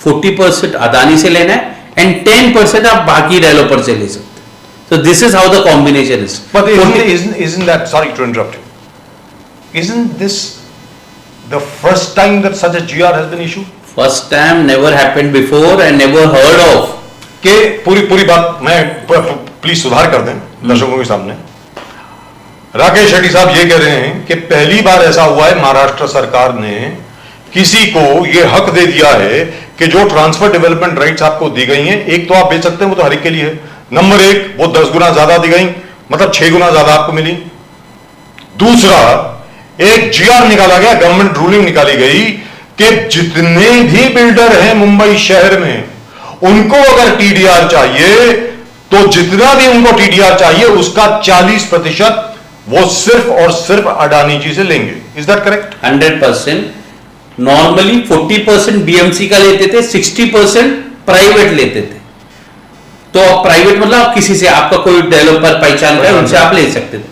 40% अदानी से लेना है, एंड 10% आप बाकी डेवलपर से ले सकते हैं। So this is how the combination is. But isn't that, sorry to interrupt you, isn't this the first time that such a GR has been issued? First time, never happened before and never heard of. कि पूरी बात मैं please सुधार कर दें दर्शकों के सामने। राकेश शेट्टी साहब ये कह रहे हैं कि पहली बार ऐसा हुआ है महाराष्ट्र सरकार ने किसी को ये हक दे दिया है कि जो ट्रांसफर डेवलपमेंट राइट्स आपको दी गई हैं, एक तो आप बेच सकते हैं, वो तो हर एक के लिए है, नंबर 1 वो 10 गुना ज्यादा दी गई, मतलब 6 गुना ज्यादा आपको मिली। दूसरा, एक जीआर निकाला गया, गवर्नमेंट रूलिंग निकाली गई कि जितने भी बिल्डर हैं मुंबई शहर में, उनको अगर टीडीआर चाहिए तो जितना भी उनको टीडीआर चाहिए उसका 40% वो सिर्फ और सिर्फ अडानी जी से लेंगे। Is that correct? 100%। Normally 40% BMC का लेते थे, 60% प्राइवेट लेते थे। तो प्राइवेट मतलब किसी से, आपका कोई डेवलपर पहचान रहा है उनसे आप ले सकते थे।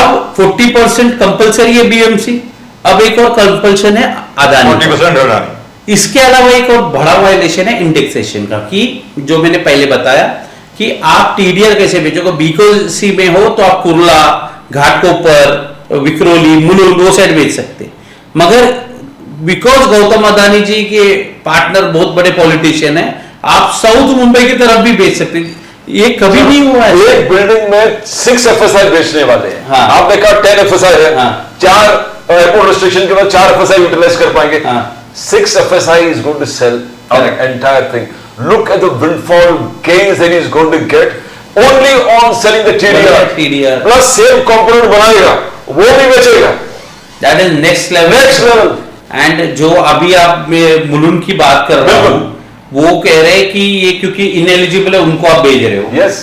अब 40% कंपलसरी है बीएमसी, अब एक और कंपल्शन है अदानी, 40% अडानी। इसके अलावा एक और बड़ा वायलेशन है इंडेक्सेशन का, कि जो मैंने पहले बताया कि आप टीडीआर कैसे बेचोगे, बीकोसी में हो तो आप कुर्ला, घाटकोपर, विक्रोली, मुलुंड वो साइड बेच सकते, मगर बिकॉज गौतम अदानी जी के पार्टनर बहुत बड़े पॉलिटिशियन है, आप साउथ मुंबई की तरफ भी बेच सकते हैं, ये कभी नहीं हुआ है। एक बिल्डिंग में 6 FSI बेचने वाले हैं। हाँ। आपने कहा 10 FSI है, हाँ। 4 एयरपोर्ट रिस्ट्रिक्शन के बाद 4 FSI यूटिलाइज कर पाएंगे। हाँ। 6 FSI is going to sell Correct. an entire thing. Look at the windfall gains that he is going to get only on selling the TDR. TDR. Plus same component बनाएगा, वो भी बेचेगा। That is next level. Next level. And जो अभी आप मुलुन की बात कर रहा हूं, वो कह रहे हैं कि ये क्योंकि इनएलिजिबल है उनको आप भेज रहे हो। Yes.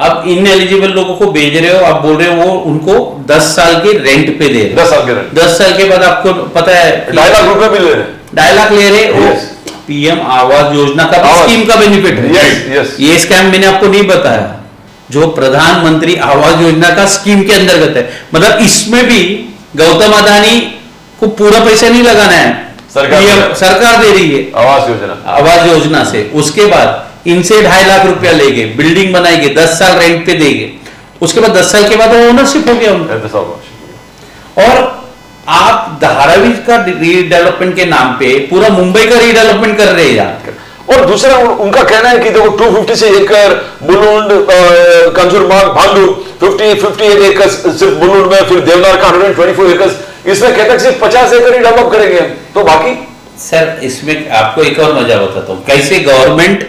अब इनएलिजिबल लोगों को भेज रहे हो, आप बोल रहे हो वो उनको 10 साल के रेंट पे दे रहे हो। 10 साल के रेंट। 10 साल के बाद आपको पता है 2.5 लाख रुपए भी ले रहे हैं। 2.5 लाख ले रहे हो। Yes. पीएम आवास योजना का भी आवास। स्कीम का बेनिफिट है। Yes, yes. ये स्कैम मैंने आपको नहीं बताया, जो प्रधानमंत्री आवास योजना का स्कीम के अंतर्गत है। मतलब इसमें भी गौतम अदानी को पूरा पैसा नहीं लगाना है, सरकार दे रही है आवास योजना से। उसके बाद इनसे 2.5 लाख रुपया लेंगे, बिल्डिंग बनाएंगे, 10 साल रेंट पे देंगे, उसके बाद 10 साल के बाद ओनरशिप हो गया उनका। और आप धारावी का रीडेवलपमेंट के नाम पे पूरा मुंबई का रीडेवलपमेंट कर रहे हैं यार। और दूसरा उनका कहना है कि देखो 250 एकड़ मुलुंड, कंजूरमार्ग, भांडुप 58 एकड़ सिर्फ मुलुंड में, फिर देवनार का 124 एकड़, इसमें कहता है सिर्फ 50 एकड़ ही डेवलप करेंगे, तो बाकी। सर इसमें आपको एक और मजा बताता हूं, कैसे गवर्नमेंट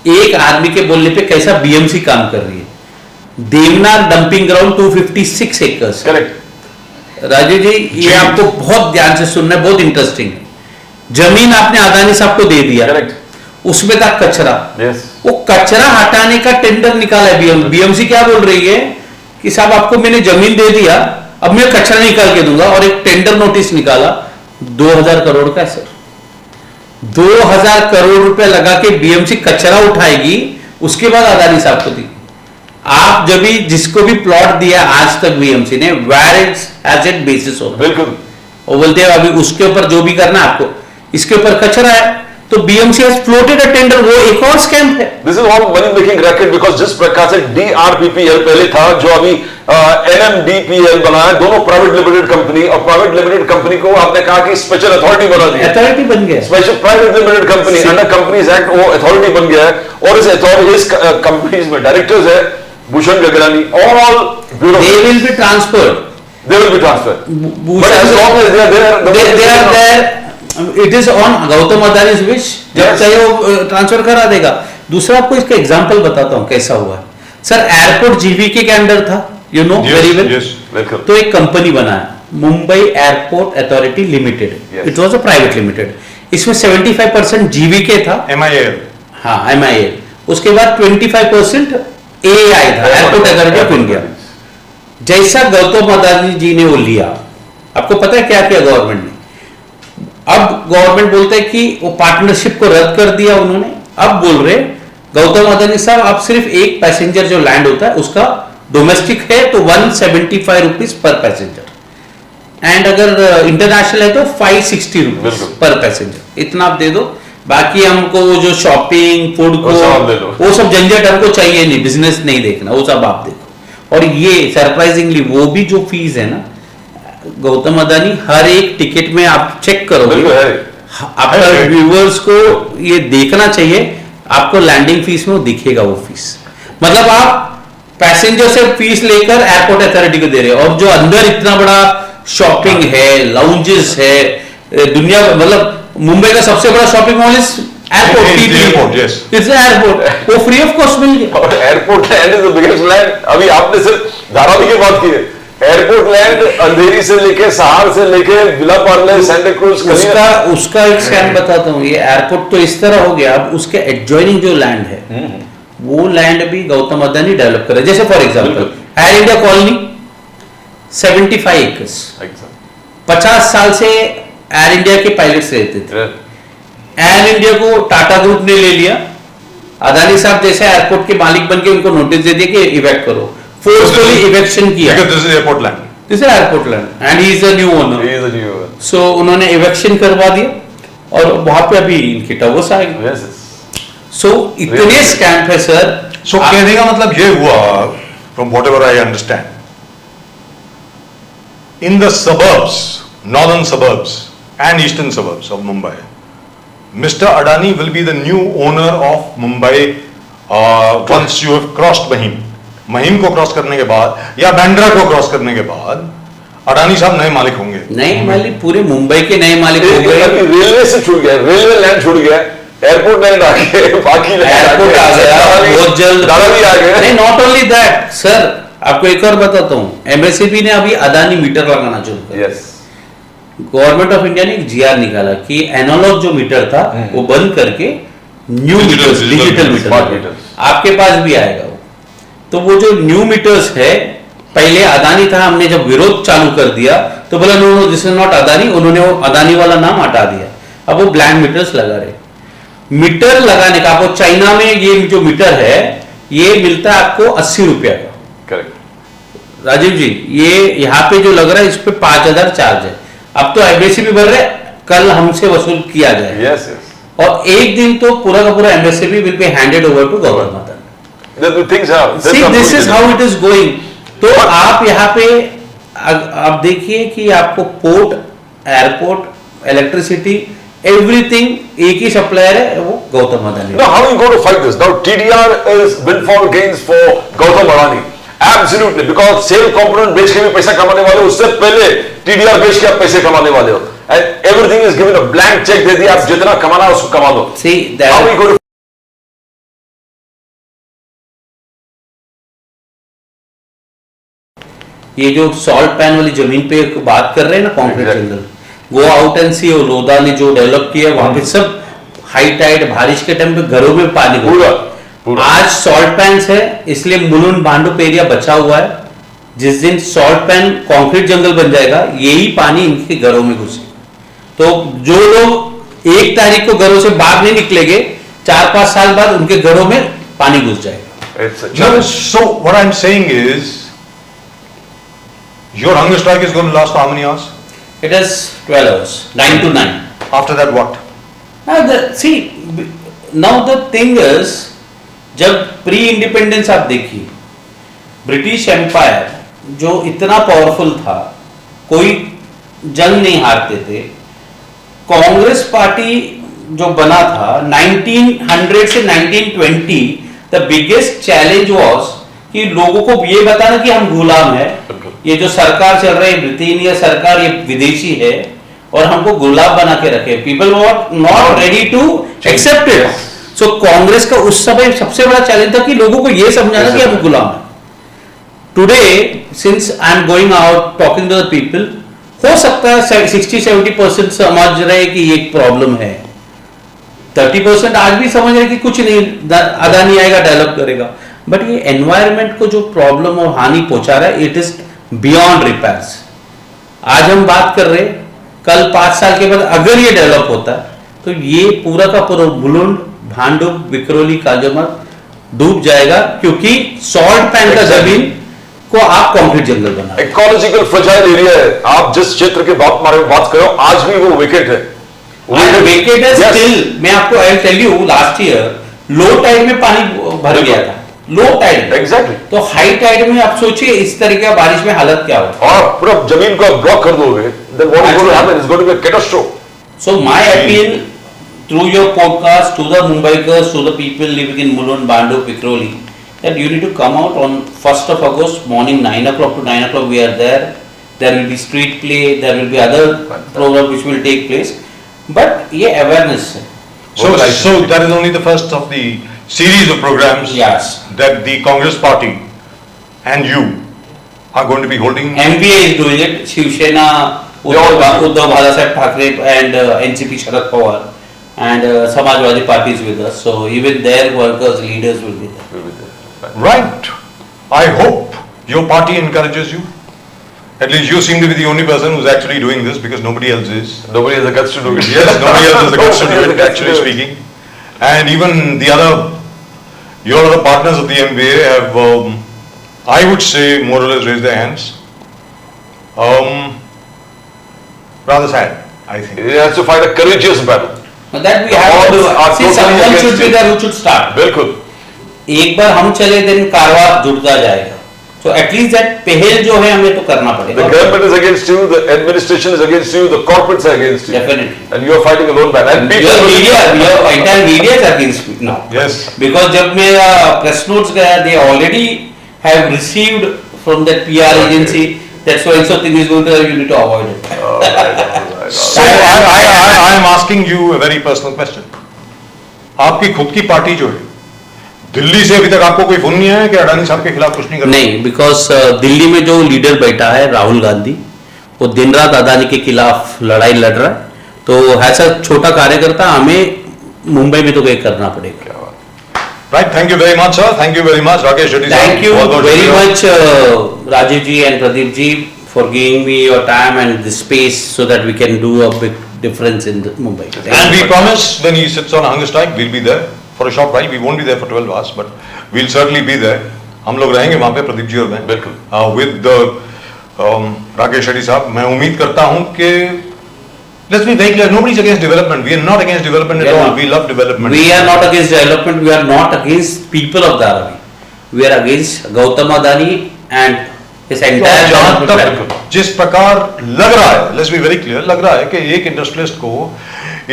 एक आदमी के बोलने पे कैसा बीएमसी काम कर रही है। देवनार डंपिंग ग्राउंड 256 एकड़। करेक्ट राजीव जी, ये आपको बहुत ध्यान से सुनना है, बहुत इंटरेस्टिंग है। जमीन आपने अदानी साहब को दे दिया, करेक्ट, उसमें था कचरा। यस, वो कचरा हटाने का टेंडर निकाला है बीएमसी। क्या बोल रही है कि साहब आपको मैंने जमीन दे दिया, अब मैं कचरा निकाल के दूंगा, और एक टेंडर नोटिस निकाला 2000 करोड़ का है सर। 2000 करोड़ रुपए लगा के बीएमसी कचरा उठाएगी, उसके बाद अदानी साहब को दी। आप जब भी जिसको भी प्लॉट दिया आज तक बीएमसी ने, वेयर इट्स एसेट बेसिस होगा, बिल्कुल। वो बोलते हैं अभी उसके ऊपर जो भी करना आपको, इसके ऊपर कचरा है, तो BMC has floated a tender. वो एक और स्कैम है। This is all money making racket, because जिस प्रकार से डीआरपीपीएल पहले था, जो अभी एनएमडीपीएल बना है, दोनों प्राइवेट लिमिटेड कंपनी, और प्राइवेट लिमिटेड कंपनी को आपने कहा कि स्पेशल अथॉरिटी बना दी, अथॉरिटी बन गया, special private limited company under companies act, वो अथॉरिटी बन गया है। और इस अथॉरिटी, इस कंपनीज में डायरेक्टर्स है Bhushan Gagrani, all bureau, they will be transferred, they will be transferred, but as long as they are there, they are there, it is on Gautam Adani's wish, जब चाहे वो ट्रांसफर करा देगा। दूसरा आपको इसका एग्जांपल बताता हूं कैसा हुआ है। सर एयरपोर्ट जीवीके के अंडर था, यू नो वेरी वेल। तो एक कंपनी बना है, Mumbai airport authority limited, it was a private limited. इसमें 75% जीवीके था, MIAL, हाँ MIAL, उसके बाद 25% AAI था, एयरपोर्ट अथॉरिटी ऑफ इंडिया। जैसा गौतम अदानी जी ने वो लिया, आपको पता है क्या किया गवर्नमेंट ने? अब गवर्नमेंट बोलता है कि वो पार्टनरशिप को रद्द कर दिया उन्होंने। अब बोल रहे गौतम अदानी साहब, आप सिर्फ एक पैसेंजर जो लैंड होता है उसका डोमेस्टिक है तो 175 रुपीज पर पैसेंजर, एंड अगर इंटरनेशनल है तो 560 रुपीज पर पैसेंजर। इतना आप दे दो, बाकी हमको जो शॉपिंग फूड को वो सब झंझट हमको चाहिए नहीं, बिजनेस नहीं देखना, वो सब आप देखो। और ये सरप्राइजिंगली वो भी जो फीस है ना, गौतम अदानी हर एक टिकट में आप चेक करोगे, आपका व्यूअर्स को ये देखना चाहिए, आपको लैंडिंग फीस में वो दिखेगा वो फीस। मतलब आप पैसेंजर से फीस लेकर एयरपोर्ट अथॉरिटी को दे रहे हो, और जो अंदर इतना बड़ा शॉपिंग है, लाउंजेस है, दुनिया मतलब मुंबई का सबसे बड़ा shopping mall is airport, it's airport, वो फ्री ऑफ कॉस्ट मिल गया। और airport land is the biggest land. अभी आपने सिर्फ धारावी की बात की है, एयरपोर्ट लैंड अंधेरी से लेके सहार से लेके विला पार्ले, सैंटा क्रूज, उसका एक स्कैम बताता हूँ। ये एयरपोर्ट तो इस तरह हो गया, अब उसके एडजॉइनिंग जो लैंड है वो लैंड भी गौतम अदानी डेवलप करे। जैसे for example air India colony 75 acres, 50 साल से एयर इंडिया के पायलट्स रहते थे। एयर इंडिया को टाटा ग्रुप ने ले लिया, अदानी साहब जैसे एयरपोर्ट के मालिक बन के उनको नोटिस दे दिया कि इवैक्ट करो, फोर्सफुली इवेक्शन किया। Because this is airport land. This is airport land and he is a new owner. So उन्होंने इवेक्शन करवा दिया और वहां पे अभी इनके टवर्स आ गए। So इतने स्कैम है सर। So कहने का मतलब ये हुआ, from whatever I understand, in the suburbs, northern suburbs and eastern suburbs of Mumbai, Mr. Adani will be the new owner of Mumbai once you have crossed Mahim. महिम को cross करने के बाद या बैंड्रा को क्रॉस करने के बाद अडानी साहब नए मालिक होंगे। नए मालिक पूरे मुंबई के नए मालिक हो गए। रेलवे से छूट गया, रेलवे लैंड छूट गया, एयरपोर्ट लैंड आ गए, बाकी एयरपोर्ट आ गया बहुत जल्द, भी आ गए। नहीं, नॉट ओनली दैट सर, आपको एक और बताता हूँ, एमएसएबी ने अभी अदानी मीटर लगाना शुरू कर। यस, गवर्नमेंट ऑफ इंडिया ने एक जीआर निकाला कि एनालॉग जो मीटर था वो बंद करके न्यू मीटर्स, डिजिटल मीटर आपके पास भी आएगा। तो वो जो न्यू मीटर्स है, पहले अदानी था, हमने जब विरोध चालू कर दिया तो बोला no no this is not Adani, उन्होंने वो अदानी वाला नाम हटा दिया, अब वो ब्लैंक मीटर्स लगा रहे। मीटर लगाने का, आपको चाइना में ये जो मीटर है ये मिलता है आपको 80 रुपया का। करेक्ट राजीव जी, ये यहाँ पे जो लग रहा है इस पे 5000 चार्ज है। अब तो एमएसएबी बोल रहे कल हमसे वसूल किया जाए। यस यस, और एक दिन तो पूरा का पूरा MSAB will be handed over to government. See, this is how it is going. तो आप यहाँ पे आप देखिए कि आपको पोर्ट, एयरपोर्ट, इलेक्ट्रिसिटी, एवरीथिंग एक ही सप्लायर है, वो Gautam Adani. Now how are you going to fight this? Now TDR is windfall gains for Gautam Adani. Absolutely, because sale component बेच के भी पैसा कमाने वाले, उससे पहले TDR बेच के आप पैसे कमाने वाले हो, and everything is given a blank check दे दिया, आप जितना कमाना है उसको कमा दो। See that. How are you going to ये जो सॉल्ट पैन वाली जमीन पे बात कर रहे हैं ना, concrete jungle, go out and see, Lodha ने जो डेवलप किया वहां पे सब हाई टाइड, बारिश के टाइम पे घरों में पानी पूरा। आज सॉल्ट पैन है, इसलिए मुलुंड भांडुप एरिया बचा हुआ है। जिस दिन सॉल्ट पैन कॉन्क्रीट जंगल बन जाएगा, यही पानी इनके घरों में घुसे। तो जो लोग 1 तारीख को घरों से बाहर नहीं निकलेंगे, 4-5 साल बाद उनके घरों में पानी घुस जाएगा। So what I'm saying is, your hunger strike is going to last for how many hours? It is 12 hours, 9 to 9. After that, what? See, now the thing is, जब प्री इंडिपेंडेंस आप देखिए, ब्रिटिश एम्पायर जो इतना powerful था, कोई जंग नहीं हारते थे। कांग्रेस पार्टी जो बना था 1900 से 1920, द बिगेस्ट चैलेंज वाज कि लोगों को ये बताना कि हम गुलाम है, ये जो सरकार चल रही है ब्रिटेनिया सरकार, ये विदेशी है और हमको गुलाम बना के रखे। People were not ready to accept it. So Congress का उस समय सबसे बड़ा चैलेंज था कि लोगों को ये समझाना कि हम गुलाम है। Today since I am going out talking to the people, हो सकता है 60-70% समझ रहे कि ये एक प्रॉब्लम है, 30% आज भी समझ रहे कि कुछ नहीं, अदानी आएगा डेवलप करेगा, बट ये एनवायरनमेंट को जो प्रॉब्लम और हानि पहुंचा रहा है, इट इज बियॉन्ड रिपेयर्स। आज हम बात कर रहे, कल 5 साल के बाद अगर ये डेवलप होता है तो ये पूरा का पूरा मुलुंड, भांडुप, विक्रोली, काजमत डूब जाएगा, क्योंकि सॉल्ट पैन का जमीन को आप कंक्रीट जंगल बना। इकोलॉजिकल फ्रेजाइल एरिया है। आप जिस क्षेत्र के बारे में बात करो, आज भी वो विकेट है, विकेट है स्टिल। मैं आपको I tell you, last year low tide में पानी भर गया था, लो टाइड। एग्जैक्टली। तो हाई टाइड में आप सोचिए इस तरीके का बारिश में हालत क्या हो, और पूरा जमीन को आप ब्लॉक कर दोगे, then what is going to happen? It's going to be a catastrophe. So my appeal through your podcast to the Mumbaikars, to the people living in Mulund, Bhandup, Vikhroli, that you need to come out on 1st of August morning 9 o'clock to 9 o'clock. We are there. There will be street play. There will be other program which will take place. But ये awareness है. So that is only the first of the series of programs. Yes. That the Congress Party and you are going to be holding. MPA is doing it. Shiv Sena, Uddhav Bala Thackeray and NCP Sharad Pawar and Samajwadi Party is with us. So even their workers, leaders will be there. Right. I hope your party encourages you. At least you seem to be the only person who's actually doing this, because nobody else is. Nobody has the guts to do it. Yes, nobody else has the guts to do it, actually speaking. And even the other, your other partners of the MBA have, I would say, more or less raised their hands. Rather sad, I think. He has to fight a courageous battle. But that we have to do. See, someone should be there who should start. बिल्कुल। एक बार हम चले दिन कारवां जुड़ता जाएगा। So at least that पहल जो है हमें तो करना The पड़ेगा. government is against you, the administration is against you, the corporates are against you. Definitely. And you are fighting a lone man. And Your people media, your entire media is against me now. Yes. Because जब मेरा press notes गया, they already have received from that PR agency that so and so thing is going to, you need to avoid it. So I am asking you a very personal question. आपकी खुद की party जो है, दिल्ली से अभी तक आपको कोई फोन नहीं आया कि अडानी साहब के खिलाफ कुछ नहीं कर रहा? नहीं, बिकॉज दिल्ली में जो लीडर बैठा है राहुल गांधी, वो दिन रात अदानी के खिलाफ लड़ाई लड़ रहा है. तो ऐसा छोटा कार्यकर्ता हमें मुंबई में तो कहीं करना पड़ेगा. Right, thank you very much, sir. Thank you very much, Rakesh Shetty. Thank you बहुत-बहुत very शुक्रिया. much, Rajiv ji and Pradeep ji, for giving me your time and the space so that we can do a big difference in Mumbai. Thank And you. we promise when he sits on a hunger strike, we'll be there for a short while. We won't be there for 12 hours, but we'll certainly be there. हम लोग रहेंगे वहाँ पे, प्रदीप जी और मैं. बिल्कुल. With Rakesh Shetty साहब, मैं उम्मीद करता हूँ कि let's be very clear, nobody's against development. We are not against development We at are all. not. We love development. We are not against development. We are not against people of Dharavi. We are against Gautam Adani and his entire जहाँ development plan. तक जिस प्रकार लग रहा है, let's be very clear, लग रहा है कि एक इंडस्ट्रियलिस्ट को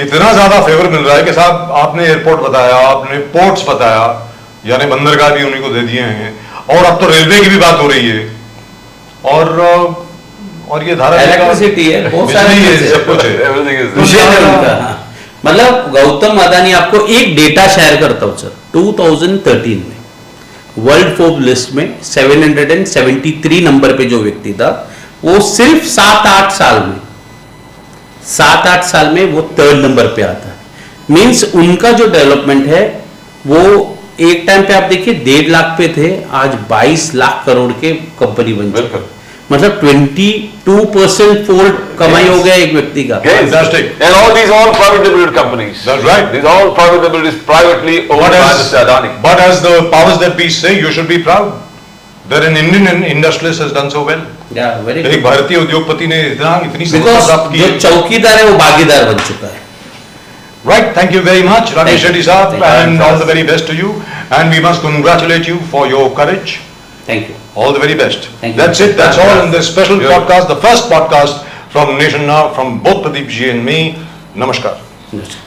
इतना ज्यादा फेवर मिल रहा है कि साहब आपने एयरपोर्ट बताया, आपने पोर्ट्स बताया, यानी बंदरगाह भी उन्हीं को दे दिए हैं, और अब तो रेलवे की भी बात हो रही है, और ये धारा इलेक्ट्रिसिटी है, बहुत सारे बिजली है, चीजें सब कुछ है. Everything is मुझे नहीं लगता, हाँ. मतलब गौतम अदानी, आपको एक डेटा शेयर करता हूँ सर. 2013 में वर्ल्ड फोर्ब्स लिस्ट में 773 नंबर पे जो व्यक्ति था, वो सिर्फ 7-8 साल में वो 3rd नंबर पे आता है. मींस उनका जो डेवलपमेंट है वो एक टाइम पे आप देखिए 1.5 लाख पे थे, आज 22 लाख करोड़ के कंपनी बन चुकी बिल्कुल. है. मतलब 22% फोल्ड कमाई हो गया एक व्यक्ति का. Fantastic. And all these are all private limited companies. That's right. These are all private limited, privately owned by Mr. Adani. But as the powers that be say, you should be proud that an Indian industrialist has done so well. Yeah, very एक good. भारतीय उद्योगपति ने इतनी सफलता Because प्राप्त की जो है. चौकीदार है वो भागीदार बन चुका है. Right, thank you very much, Thank Rakesh you. Shetty Saab, Thank you. and all the very best to you. And we must congratulate you for your courage. Thank you. All the very best. Thank you. That's it. That's all in this special Yeah. podcast, the first podcast from Nation Now, from both Pradeep ji and me. Namaskar. Namaskar.